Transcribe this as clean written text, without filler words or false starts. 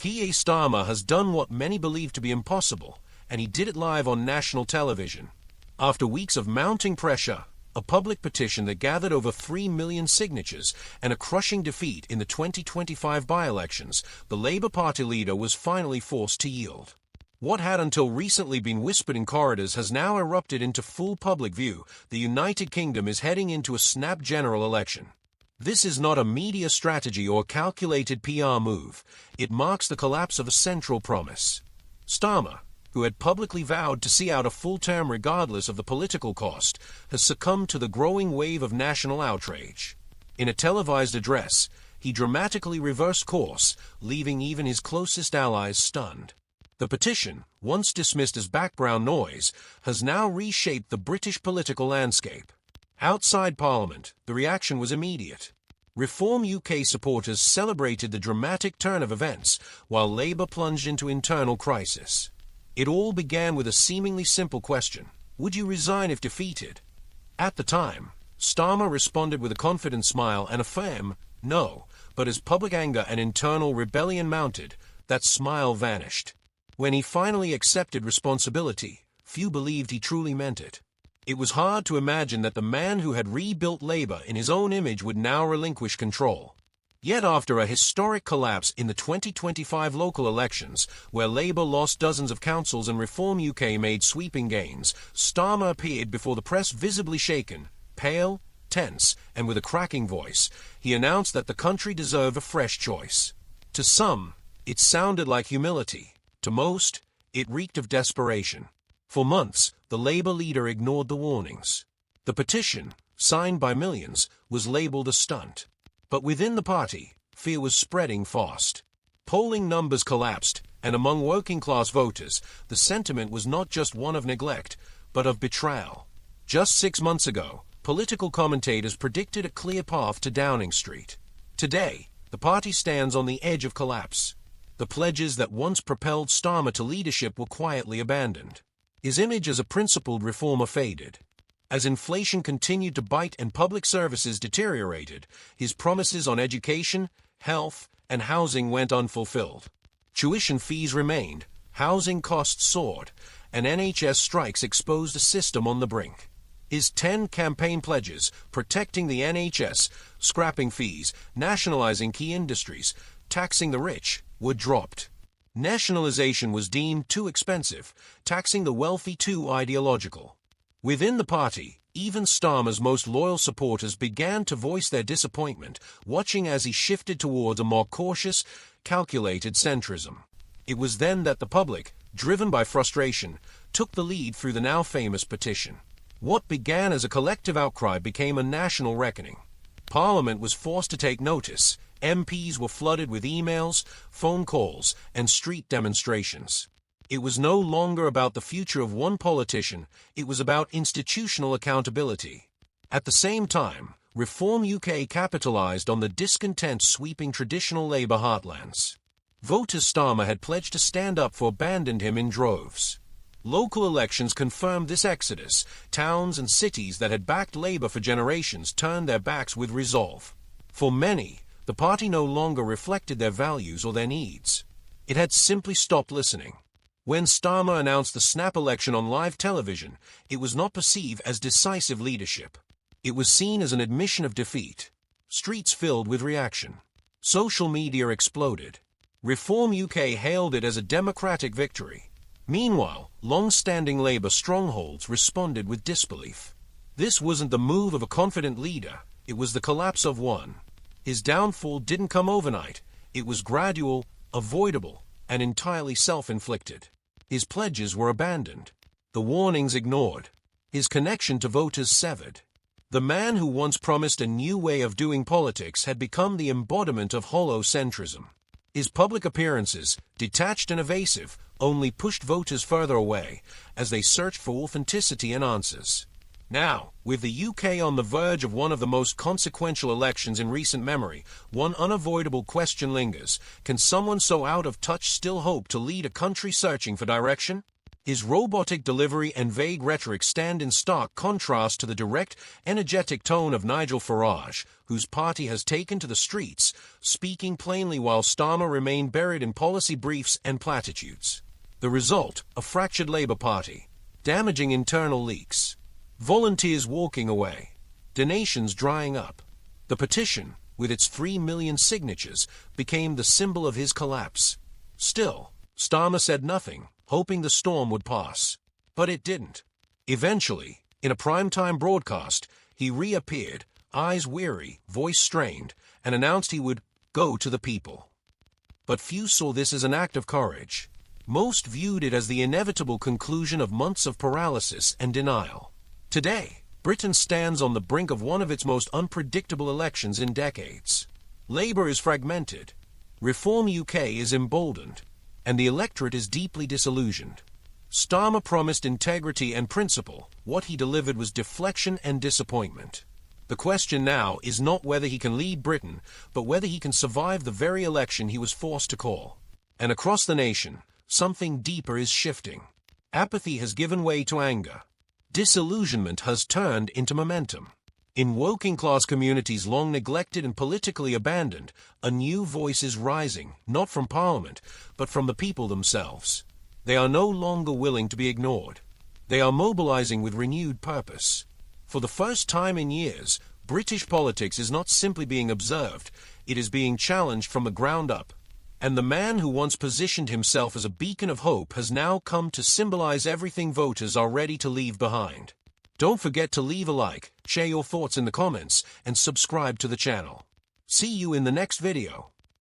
Keir Starmer has done what many believe to be impossible, and he did it live on national television. After weeks of mounting pressure, a public petition that gathered over 3 million signatures, and a crushing defeat in the 2025 by-elections, the Labour Party leader was finally forced to yield. What had until recently been whispered in corridors has now erupted into full public view. The United Kingdom is heading into a snap general election. This is not a media strategy or calculated PR move. It marks the collapse of a central promise. Starmer, who had publicly vowed to see out a full term regardless of the political cost, has succumbed to the growing wave of national outrage. In a televised address, he dramatically reversed course, leaving even his closest allies stunned. The petition, once dismissed as background noise, has now reshaped the British political landscape. Outside Parliament, the reaction was immediate. Reform UK supporters celebrated the dramatic turn of events, while Labour plunged into internal crisis. It all began with a seemingly simple question: would you resign if defeated? At the time, Starmer responded with a confident smile and a firm no, but as public anger and internal rebellion mounted, that smile vanished. When he finally accepted responsibility, few believed he truly meant it. It was hard to imagine that the man who had rebuilt Labour in his own image would now relinquish control. Yet after a historic collapse in the 2025 local elections, where Labour lost dozens of councils and Reform UK made sweeping gains, Starmer appeared before the press visibly shaken, pale, tense, and with a cracking voice. He announced that the country deserved a fresh choice. To some, it sounded like humility. To most, it reeked of desperation. For months, the Labour leader ignored the warnings. The petition, signed by millions, was labelled a stunt. But within the party, fear was spreading fast. Polling numbers collapsed, and among working-class voters, the sentiment was not just one of neglect, but of betrayal. Just 6 months ago, political commentators predicted a clear path to Downing Street. Today, the party stands on the edge of collapse. The pledges that once propelled Starmer to leadership were quietly abandoned. His image as a principled reformer faded. As inflation continued to bite and public services deteriorated, his promises on education, health, and housing went unfulfilled. Tuition fees remained, housing costs soared, and NHS strikes exposed a system on the brink. His 10 campaign pledges, protecting the NHS, scrapping fees, nationalizing key industries, taxing the rich, were dropped. Nationalization was deemed too expensive, taxing the wealthy too ideological. Within the party, even Starmer's most loyal supporters began to voice their disappointment, watching as he shifted towards a more cautious, calculated centrism. It was then that the public, driven by frustration, took the lead through the now famous petition. What began as a collective outcry became a national reckoning. Parliament was forced to take notice. MPs were flooded with emails, phone calls, and street demonstrations. It was no longer about the future of one politician, it was about institutional accountability. At the same time, Reform UK capitalised on the discontent sweeping traditional Labour heartlands. Voters Starmer had pledged to stand up for abandoned him in droves. Local elections confirmed this exodus. Towns and cities that had backed Labour for generations turned their backs with resolve. For many, the party no longer reflected their values or their needs. It had simply stopped listening. When Starmer announced the snap election on live television, it was not perceived as decisive leadership. It was seen as an admission of defeat. Streets filled with reaction. Social media exploded. Reform UK hailed it as a democratic victory. Meanwhile, long-standing Labour strongholds responded with disbelief. This wasn't the move of a confident leader, it was the collapse of one. His downfall didn't come overnight. It was gradual, avoidable, and entirely self-inflicted. His pledges were abandoned. The warnings ignored. His connection to voters severed. The man who once promised a new way of doing politics had become the embodiment of hollow centrism. His public appearances, detached and evasive, only pushed voters further away as they searched for authenticity and answers. Now, with the UK on the verge of one of the most consequential elections in recent memory, one unavoidable question lingers: can someone so out of touch still hope to lead a country searching for direction? His robotic delivery and vague rhetoric stand in stark contrast to the direct, energetic tone of Nigel Farage, whose party has taken to the streets, speaking plainly while Starmer remained buried in policy briefs and platitudes. The result, a fractured Labour Party, damaging internal leaks, volunteers walking away, donations drying up. The petition, with its 3 million signatures, became the symbol of his collapse. Still, Starmer said nothing, hoping the storm would pass. But it didn't. Eventually, in a primetime broadcast, he reappeared, eyes weary, voice strained, and announced he would go to the people. But few saw this as an act of courage. Most viewed it as the inevitable conclusion of months of paralysis and denial. Today, Britain stands on the brink of one of its most unpredictable elections in decades. Labour is fragmented, Reform UK is emboldened, and the electorate is deeply disillusioned. Starmer promised integrity and principle. What he delivered was deflection and disappointment. The question now is not whether he can lead Britain, but whether he can survive the very election he was forced to call. And across the nation, something deeper is shifting. Apathy has given way to anger. Disillusionment has turned into momentum. In working-class communities long neglected and politically abandoned, a new voice is rising, not from Parliament, but from the people themselves. They are no longer willing to be ignored. They are mobilizing with renewed purpose. For the first time in years, British politics is not simply being observed, it is being challenged from the ground up. And the man who once positioned himself as a beacon of hope has now come to symbolize everything voters are ready to leave behind. Don't forget to leave a like, share your thoughts in the comments, and subscribe to the channel. See you in the next video.